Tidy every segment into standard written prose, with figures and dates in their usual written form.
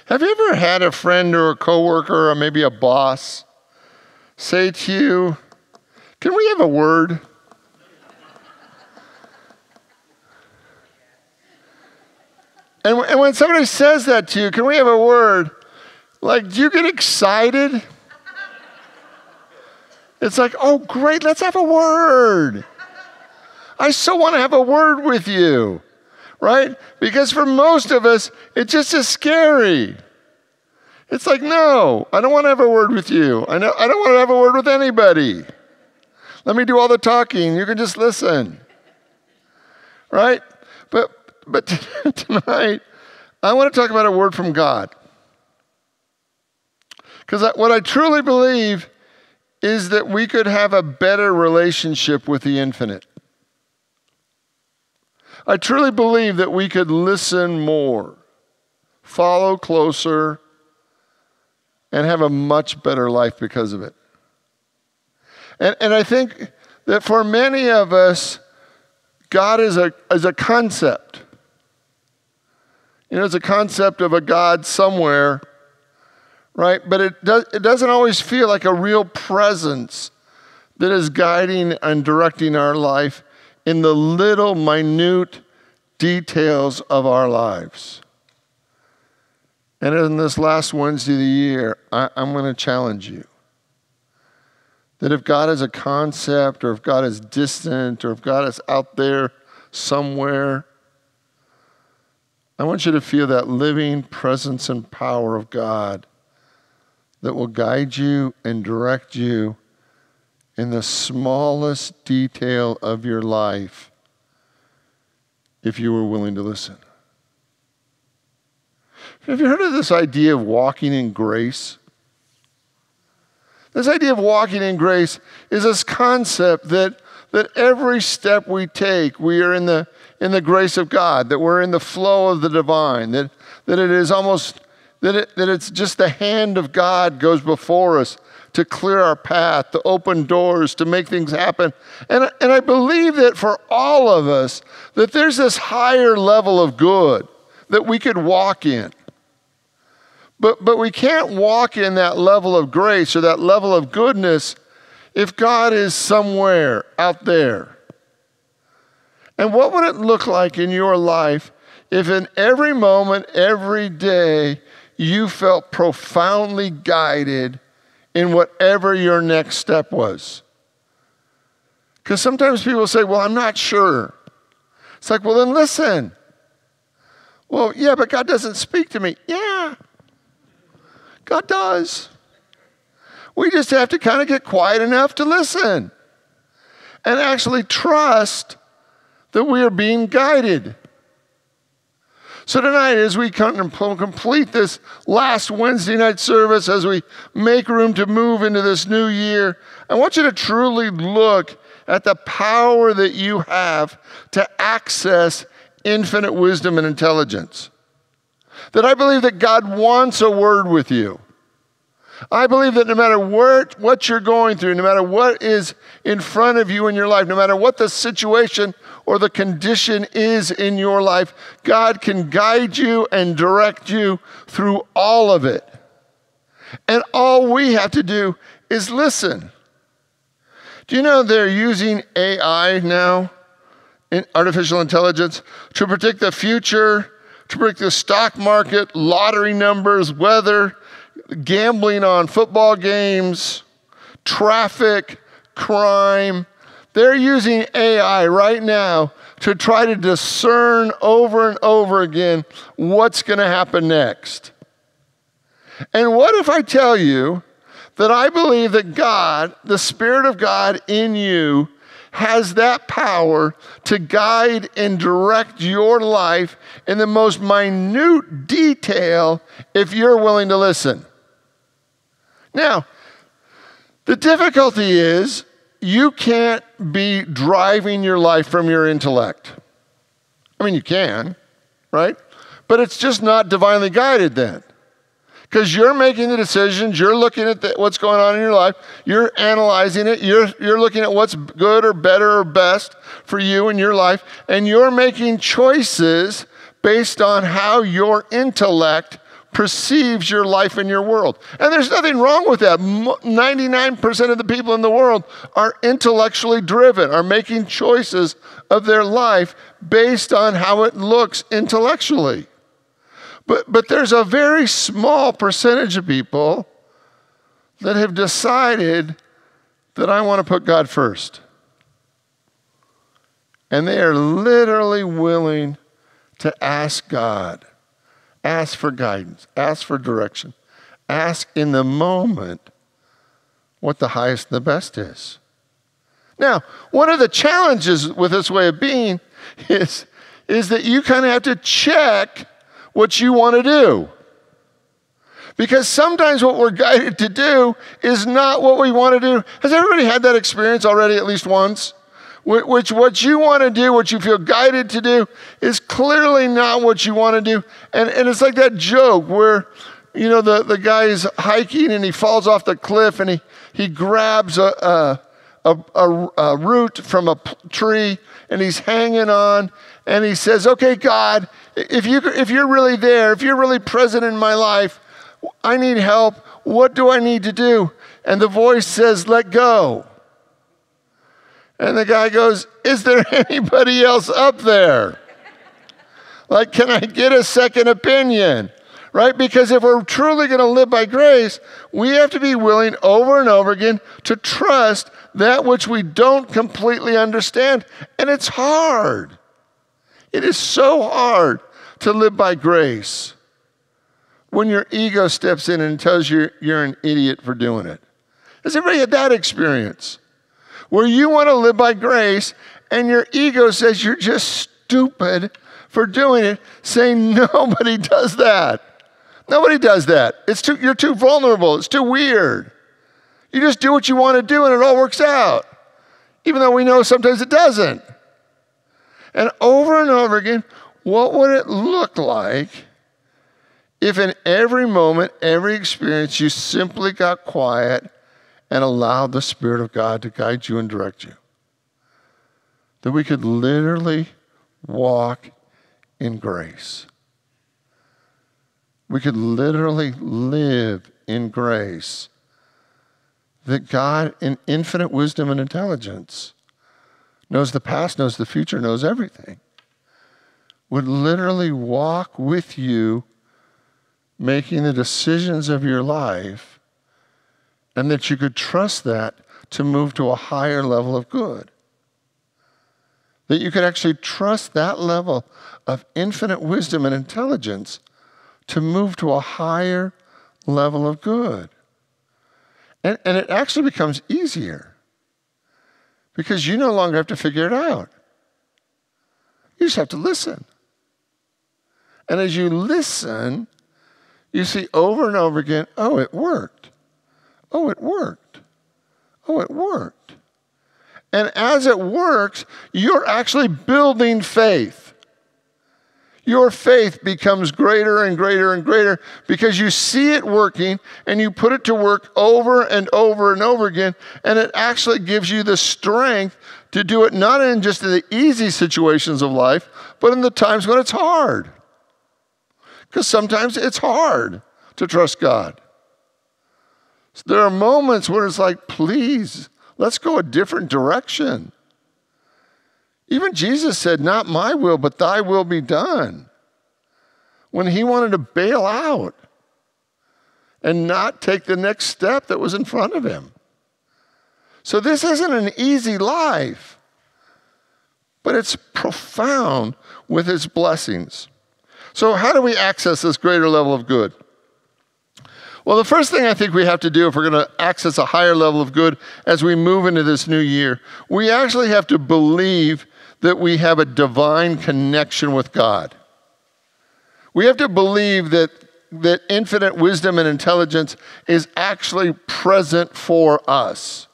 Have you ever had a friend or a coworker or maybe a boss say to you, "Can we have a word?" And when somebody says that to you, "Can we have a word?" Like, do you get excited? It's like, "Oh, great, let's have a word. I so want to have a word with you," right? Because for most of us, it just is scary. It's like, "No, I don't want to have a word with you. I don't want to have a word with anybody. Let me do all the talking. You can just listen," right? But tonight, I want to talk about a word from God. Because what I truly believe is that we could have a better relationship with the infinite. I truly believe that we could listen more, follow closer, and have a much better life because of it. And I think that for many of us, God is a concept. It's a concept of a God somewhere, right? But it doesn't always feel like a real presence that is guiding and directing our life in the little minute details of our lives. And in this last Wednesday of the year, I'm going to challenge you that if God is a concept, or if God is distant, or if God is out there somewhere, I want you to feel that living presence and power of God that will guide you and direct you in the smallest detail of your life if you were willing to listen. Have you heard of this idea of walking in grace? This idea of walking in grace is this concept that every step we take, we are in the grace of God, that we're in the flow of the divine, that it is almost, that it's just the hand of God goes before us to clear our path, to open doors, to make things happen. And I believe that for all of us, that there's this higher level of good that we could walk in. But we can't walk in that level of grace or that level of goodness if God is somewhere out there. And what would it look like in your life if in every moment, every day, you felt profoundly guided in whatever your next step was? Because sometimes people say, "Well, I'm not sure." It's like, "Well, then listen." "Well, yeah, but God doesn't speak to me." Yeah. God does. We just have to kind of get quiet enough to listen and actually trust that we are being guided. So tonight, as we complete this last Wednesday night service, as we make room to move into this new year, I want you to truly look at the power that you have to access infinite wisdom and intelligence. That I believe that God wants a word with you. I believe that no matter what you're going through, no matter what is in front of you in your life, no matter what the situation or the condition is in your life, God can guide you and direct you through all of it. And all we have to do is listen. Do you know they're using AI now, in artificial intelligence, to predict the future, to predict the stock market, lottery numbers, weather, gambling on football games, traffic, crime. They're using AI right now to try to discern over and over again what's going to happen next. And what if I tell you that I believe that God, the Spirit of God in you, has that power to guide and direct your life in the most minute detail if you're willing to listen? Now, the difficulty is you can't be driving your life from your intellect. I mean, you can, right? But it's just not divinely guided then. Because you're making the decisions, you're looking at what's going on in your life, you're analyzing it, you're looking at what's good or better or best for you in your life, and you're making choices based on how your intellect perceives your life and your world. And there's nothing wrong with that. 99% of the people in the world are intellectually driven, are making choices of their life based on how it looks intellectually. But there's a very small percentage of people that have decided that I want to put God first. And they are literally willing to ask God, ask for guidance, ask for direction, ask in the moment what the highest and the best is. Now, one of the challenges with this way of being is that you kind of have to check what you want to do. Because sometimes what we're guided to do is not what we want to do. Has everybody had that experience already at least once? Which what you want to do, what you feel guided to do, is clearly not what you want to do. And it's like that joke where, you know, the guy is hiking and he falls off the cliff and he grabs a root from a tree and he's hanging on and he says, okay, God, if you're really there, if you're really present in my life, I need help. What do I need to do? And the voice says, let go. And the guy goes, is there anybody else up there? Like, can I get a second opinion? Right? Because if we're truly going to live by grace, we have to be willing over and over again to trust that which we don't completely understand. And it's hard. It is so hard to live by grace when your ego steps in and tells you you're an idiot for doing it. Has everybody had that experience? Where you want to live by grace and your ego says you're just stupid for doing it, saying nobody does that. Nobody does that. You're too vulnerable. It's too weird. You just do what you want to do and it all works out, even though we know sometimes it doesn't. And over again, what would it look like if in every moment, every experience, you simply got quiet and allowed the Spirit of God to guide you and direct you? That we could literally walk in grace. We could literally live in grace. That God, in infinite wisdom and intelligence, knows the past, knows the future, knows everything, would literally walk with you, making the decisions of your life, and that you could trust that to move to a higher level of good. That you could actually trust that level of infinite wisdom and intelligence to move to a higher level of good. And it actually becomes easier because you no longer have to figure it out. You just have to listen. And as you listen, you see over and over again, oh, it worked. Oh, it worked. Oh, it worked. And as it works, you're actually building faith. Your faith becomes greater and greater and greater because you see it working and you put it to work over and over and over again, and it actually gives you the strength to do it not in just the easy situations of life, but in the times when it's hard. Because sometimes it's hard to trust God. So there are moments where it's like, please, let's go a different direction. Even Jesus said, not my will, but thy will be done. When he wanted to bail out and not take the next step that was in front of him. So this isn't an easy life, but it's profound with its blessings. So how do we access this greater level of good? Well, the first thing I think we have to do if we're going to access a higher level of good as we move into this new year, we actually have to believe that we have a divine connection with God. We have to believe that infinite wisdom and intelligence is actually present for us.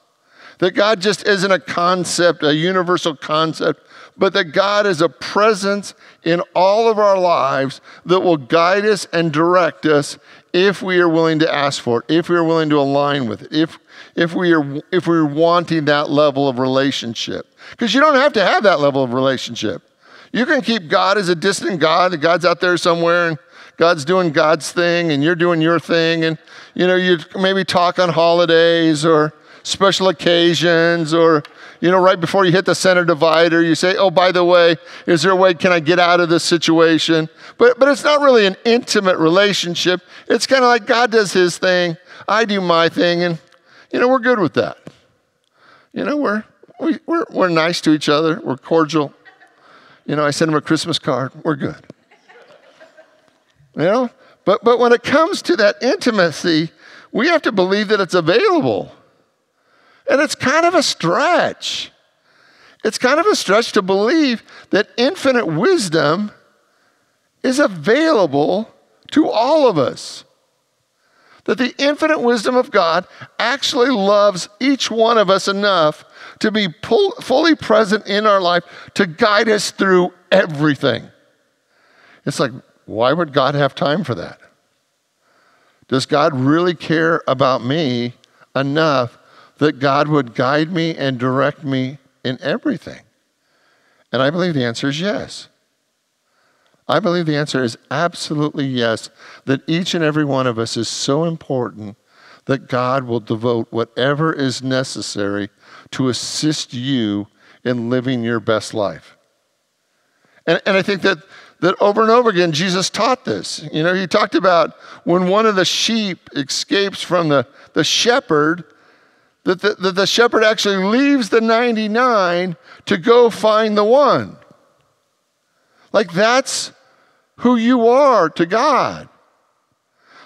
That God just isn't a concept, a universal concept, but that God is a presence in all of our lives that will guide us and direct us if we are willing to ask for it, if we are willing to align with it, if we're wanting that level of relationship. Because you don't have to have that level of relationship. You can keep God as a distant God, that God's out there somewhere and God's doing God's thing and you're doing your thing. And, you maybe talk on holidays or special occasions or, right before you hit the center divider, you say, oh, by the way, is there a way, can I get out of this situation? But it's not really an intimate relationship. It's kind of like God does his thing, I do my thing, and, we're good with that. We're nice to each other. We're cordial. I send him a Christmas card. We're good. But when it comes to that intimacy, we have to believe that it's available. And it's kind of a stretch. It's kind of a stretch to believe that infinite wisdom is available to all of us. That the infinite wisdom of God actually loves each one of us enough to be fully present in our life to guide us through everything. It's like, why would God have time for that? Does God really care about me enough that God would guide me and direct me in everything? And I believe the answer is yes. I believe the answer is absolutely yes, that each and every one of us is so important that God will devote whatever is necessary to assist you in living your best life. And I think that over and over again, Jesus taught this. He talked about when one of the sheep escapes from the shepherd, that the shepherd actually leaves the 99 to go find the one. Like that's who you are to God.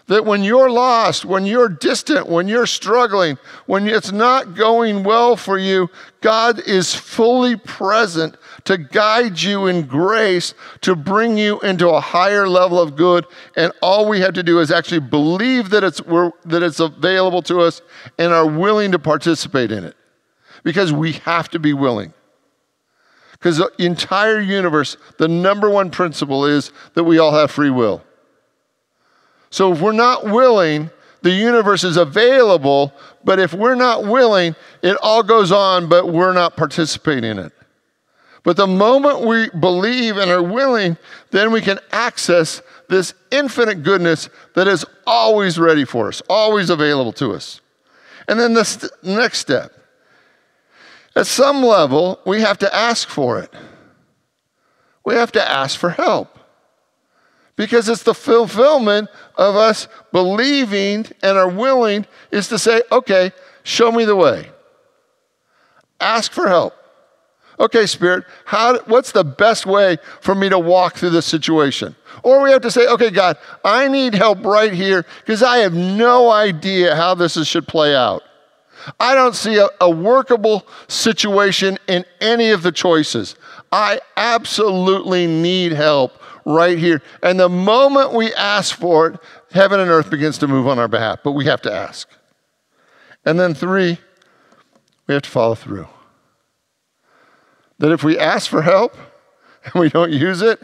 That when you're lost, when you're distant, when you're struggling, when it's not going well for you, God is fully present to guide you in grace, to bring you into a higher level of good. And all we have to do is actually believe that it's available to us and are willing to participate in it. Because we have to be willing. Because the entire universe, the number one principle is that we all have free will. So if we're not willing, the universe is available, but if we're not willing, it all goes on, but we're not participating in it. But the moment we believe and are willing, then we can access this infinite goodness that is always ready for us, always available to us. And then the next step. At some level, we have to ask for it. We have to ask for help. Because it's the fulfillment of us believing and are willing is to say, okay, show me the way. Ask for help. Okay, Spirit, what's the best way for me to walk through this situation? Or we have to say, okay, God, I need help right here because I have no idea how this should play out. I don't see a workable situation in any of the choices. I absolutely need help right here. And the moment we ask for it, heaven and earth begins to move on our behalf. But we have to ask. And then 3, we have to follow through. That if we ask for help and we don't use it,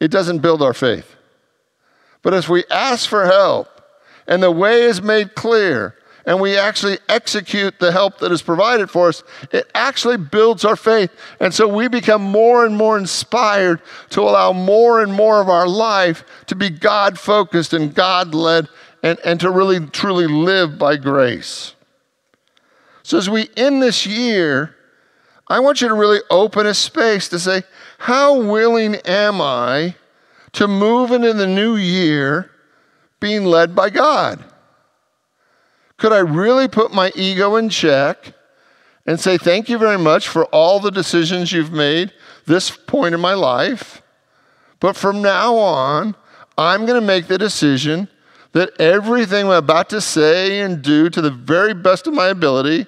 it doesn't build our faith. But if we ask for help and the way is made clear and we actually execute the help that is provided for us, it actually builds our faith. And so we become more and more inspired to allow more and more of our life to be God-focused and God-led and to really, truly live by grace. So as we end this year, I want you to really open a space to say, how willing am I to move into the new year being led by God? Could I really put my ego in check and say, thank you very much for all the decisions you've made this point in my life, but from now on, I'm going to make the decision that everything I'm about to say and do to the very best of my ability,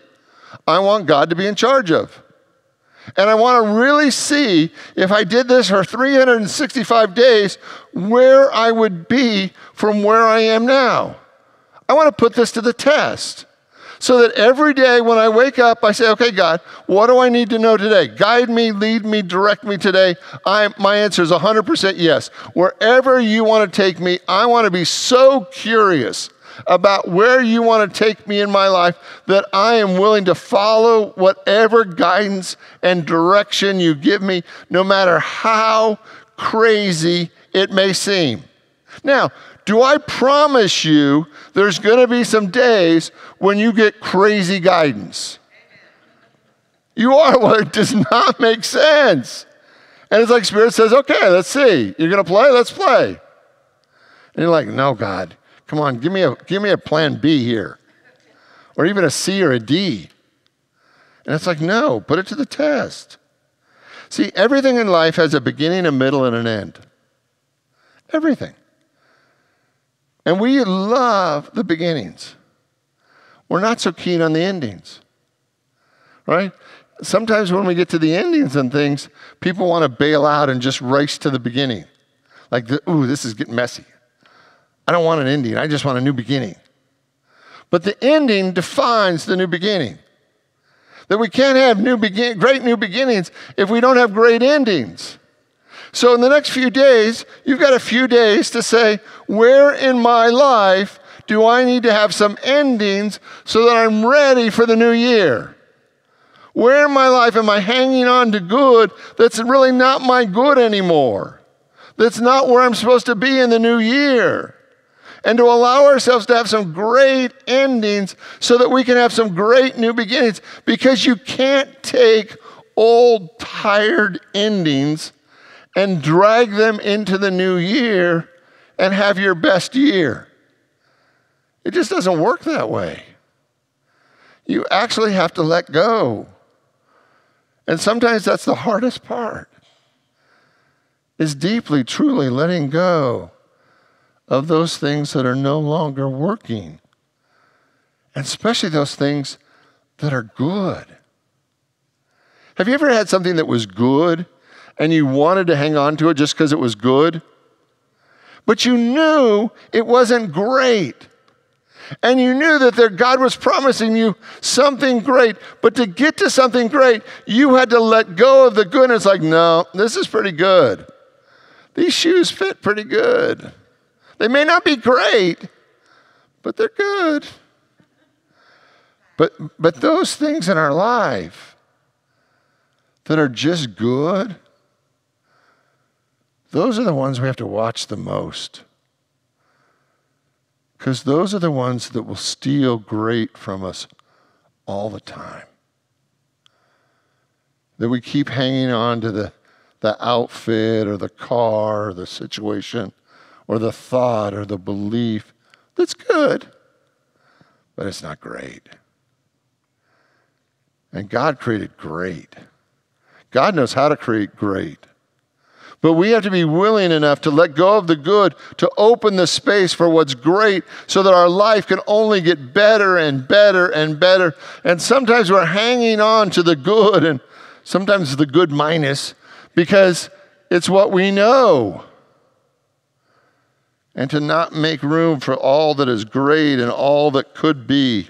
I want God to be in charge of. And I want to really see if I did this for 365 days, where I would be from where I am now. I want to put this to the test so that every day when I wake up, I say, okay, God, what do I need to know today? Guide me, lead me, direct me today. My answer is 100% yes. Wherever you want to take me, I want to be so curious about where you want to take me in my life that I am willing to follow whatever guidance and direction you give me, no matter how crazy it may seem. Now, do I promise you there's going to be some days when you get crazy guidance? You are. Well, it does not make sense. And it's like Spirit says, okay, let's see. You're going to play? Let's play. And you're like, no, God, come on, give me a plan B here. Or even a C or a D. And it's like, no, put it to the test. See, everything in life has a beginning, a middle, and an end. Everything. And we love the beginnings. We're not so keen on the endings. Right? Sometimes when we get to the endings and things, people want to bail out and just race to the beginning. Like, ooh, this is getting messy. I don't want an ending. I just want a new beginning. But the ending defines the new beginning. That we can't have great new beginnings if we don't have great endings. So in the next few days, you've got a few days to say, where in my life do I need to have some endings so that I'm ready for the new year? Where in my life am I hanging on to good that's really not my good anymore? That's not where I'm supposed to be in the new year. And to allow ourselves to have some great endings so that we can have some great new beginnings. Because you can't take old, tired endings and drag them into the new year and have your best year. It just doesn't work that way. You actually have to let go. And sometimes that's the hardest part, is deeply, truly letting go of those things that are no longer working. And especially those things that are good. Have you ever had something that was good and you wanted to hang on to it just because it was good? But you knew it wasn't great. And you knew that God was promising you something great. But to get to something great, you had to let go of the good. And it's like, no, this is pretty good. These shoes fit pretty good. They may not be great, but they're good. But those things in our life that are just good, those are the ones we have to watch the most. Because those are the ones that will steal great from us all the time. That we keep hanging on to the outfit or the car or the situation or the thought or the belief that's good, but it's not great. And God created great. God knows how to create great. But we have to be willing enough to let go of the good, to open the space for what's great so that our life can only get better and better and better. And sometimes we're hanging on to the good and sometimes the good minus because it's what we know. And to not make room for all that is great and all that could be.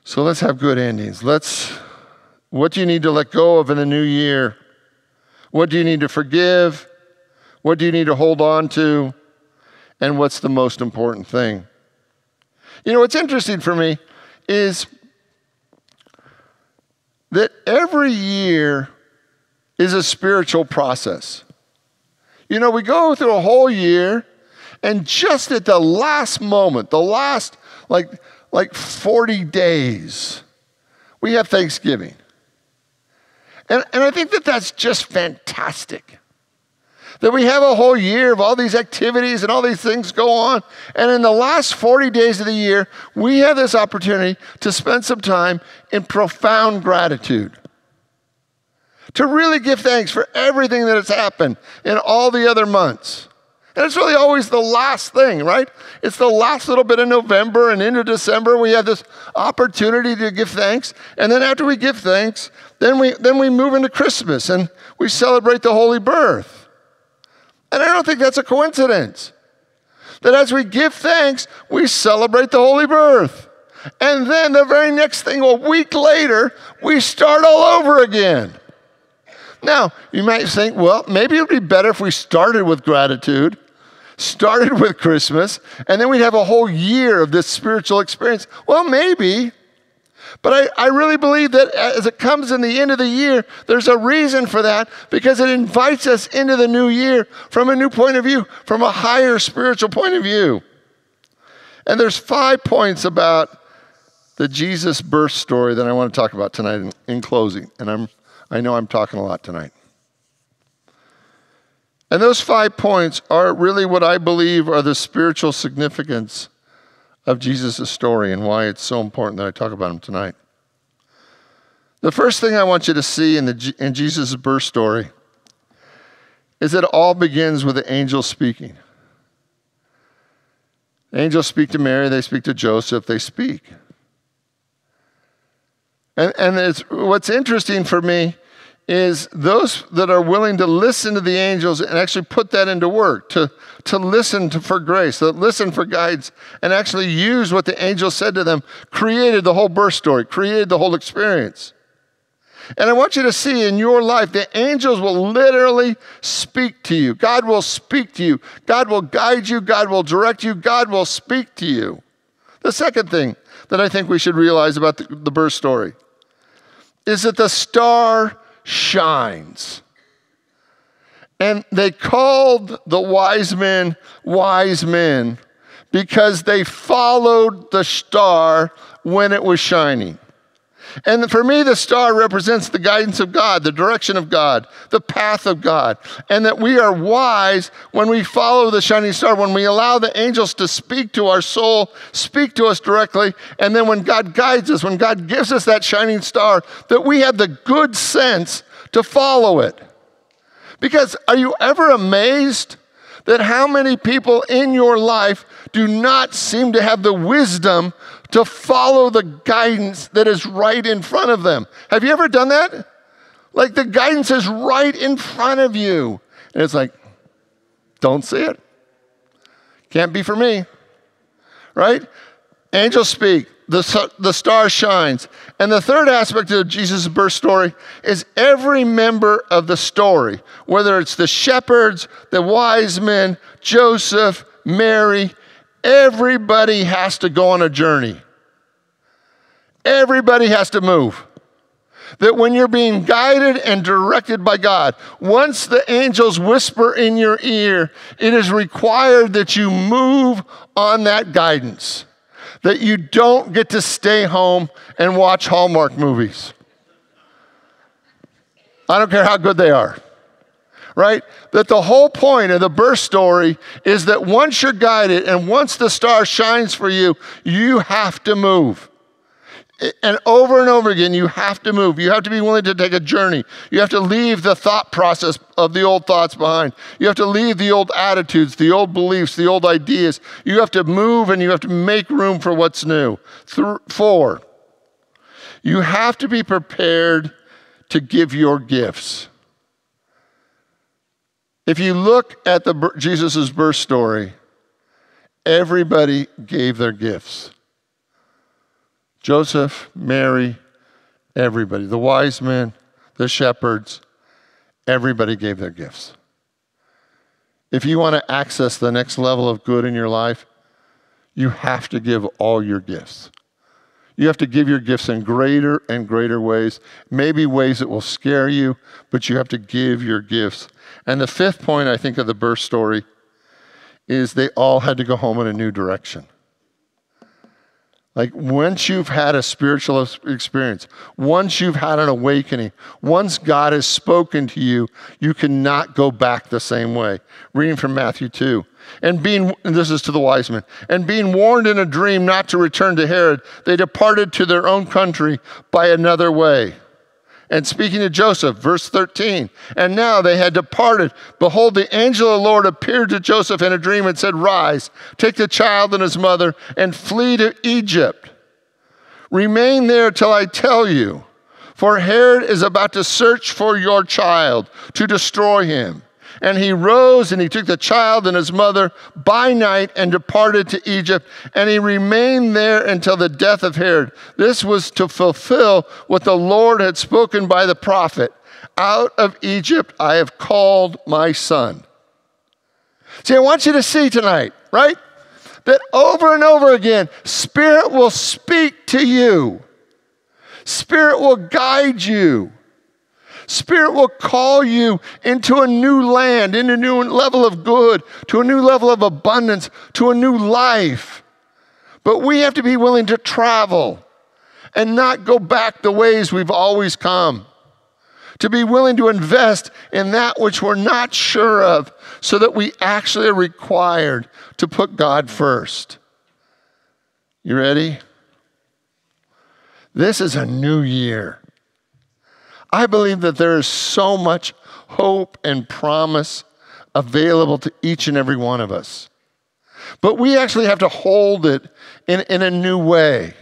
So let's have good endings. What do you need to let go of in the new year? What do you need to forgive? What do you need to hold on to? And what's the most important thing? You know, what's interesting for me is that every year is a spiritual process. You know, we go through a whole year, and just at the last moment, the last like 40 days, we have Thanksgiving. And I think that that's just fantastic. That we have a whole year of all these activities and all these things go on. And in the last 40 days of the year, we have this opportunity to spend some time in profound gratitude. To really give thanks for everything that has happened in all the other months. And it's really always the last thing, right? It's the last little bit of November and into December. We have this opportunity to give thanks. And then after we give thanks, then we move into Christmas and we celebrate the Holy Birth. And I don't think that's a coincidence. That as we give thanks, we celebrate the Holy Birth. And then the very next thing, a week later, we start all over again. Now, you might think, well, maybe it would be better if we started with gratitude, started with Christmas, and then we'd have a whole year of this spiritual experience. Well, maybe. But I really believe that as it comes in the end of the year, there's a reason for that, because it invites us into the new year from a new point of view, from a higher spiritual point of view. And there's 5 points about the Jesus birth story that I want to talk about tonight in closing. And I know I'm talking a lot tonight. And those 5 points are really what I believe are the spiritual significance of Jesus' story and why it's so important that I talk about him tonight. The first thing I want you to see in Jesus' birth story is that it all begins with the angel speaking. Angels speak to Mary, they speak to Joseph, they speak. And what's interesting for me is those that are willing to listen to the angels and actually put that into work, to listen for grace, to listen for guidance, and actually use what the angel said to them, created the whole birth story, created the whole experience. And I want you to see in your life, the angels will literally speak to you. God will speak to you. God will guide you. God will direct you. God will speak to you. The second thing that I think we should realize about the birth story is that the star shines. And they called the wise men because they followed the star when it was shining. And for me, the star represents the guidance of God, the direction of God, the path of God. And that we are wise when we follow the shining star, when we allow the angels to speak to our soul, speak to us directly. And then when God guides us, when God gives us that shining star, that we have the good sense to follow it. Because are you ever amazed that how many people in your life do not seem to have the wisdom to follow the guidance that is right in front of them? Have you ever done that? Like the guidance is right in front of you. And it's like, don't see it. Can't be for me. Right? Angels speak. The star shines. And the third aspect of Jesus' birth story is every member of the story, whether it's the shepherds, the wise men, Joseph, Mary, everybody has to go on a journey. Everybody has to move. That when you're being guided and directed by God, once the angels whisper in your ear, it is required that you move on that guidance. That you don't get to stay home and watch Hallmark movies. I don't care how good they are. Right? That the whole point of the birth story is that once you're guided and once the star shines for you, you have to move. And over again, you have to move. You have to be willing to take a journey. You have to leave the thought process of the old thoughts behind. You have to leave the old attitudes, the old beliefs, the old ideas. You have to move and you have to make room for what's new. 4, you have to be prepared to give your gifts. If you look at Jesus' birth story, everybody gave their gifts. Joseph, Mary, everybody. The wise men, the shepherds, everybody gave their gifts. If you want to access the next level of good in your life, you have to give all your gifts. You have to give your gifts in greater and greater ways, maybe ways that will scare you, but you have to give your gifts. And the fifth point, I think, of the birth story is they all had to go home in a new direction. Like once you've had a spiritual experience, once you've had an awakening, once God has spoken to you, you cannot go back the same way. Reading from Matthew 2. And this is to the wise men, and being warned in a dream not to return to Herod, they departed to their own country by another way. And speaking to Joseph, verse 13, and now they had departed. Behold, the angel of the Lord appeared to Joseph in a dream and said, rise, take the child and his mother and flee to Egypt. Remain there till I tell you, for Herod is about to search for your child to destroy him. And he rose and he took the child and his mother by night and departed to Egypt. And he remained there until the death of Herod. This was to fulfill what the Lord had spoken by the prophet. Out of Egypt I have called my son. See, I want you to see tonight, right? That over and over again, Spirit will speak to you. Spirit will guide you. Spirit will call you into a new land, into a new level of good, to a new level of abundance, to a new life. But we have to be willing to travel and not go back the ways we've always come. To be willing to invest in that which we're not sure of so that we actually are required to put God first. You ready? This is a new year. I believe that there is so much hope and promise available to each and every one of us. But we actually have to hold it in a new way.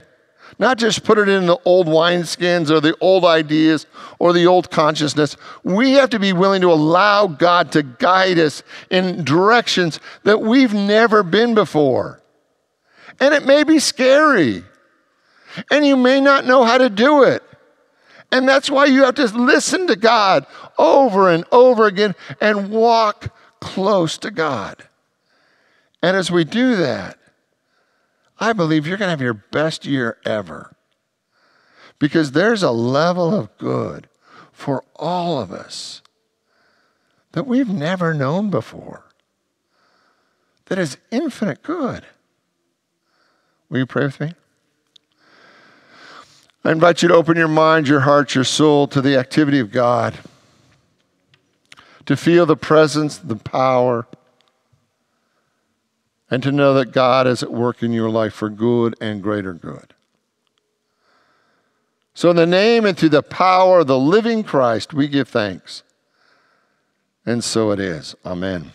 Not just put it in the old wineskins or the old ideas or the old consciousness. We have to be willing to allow God to guide us in directions that we've never been before. And it may be scary. And you may not know how to do it. And that's why you have to listen to God over and over again and walk close to God. And as we do that, I believe you're going to have your best year ever. Because there's a level of good for all of us that we've never known before. That is infinite good. Will you pray with me? I invite you to open your mind, your heart, your soul to the activity of God. To feel the presence, the power, and to know that God is at work in your life for good and greater good. So in the name and through the power of the living Christ, we give thanks. And so it is. Amen.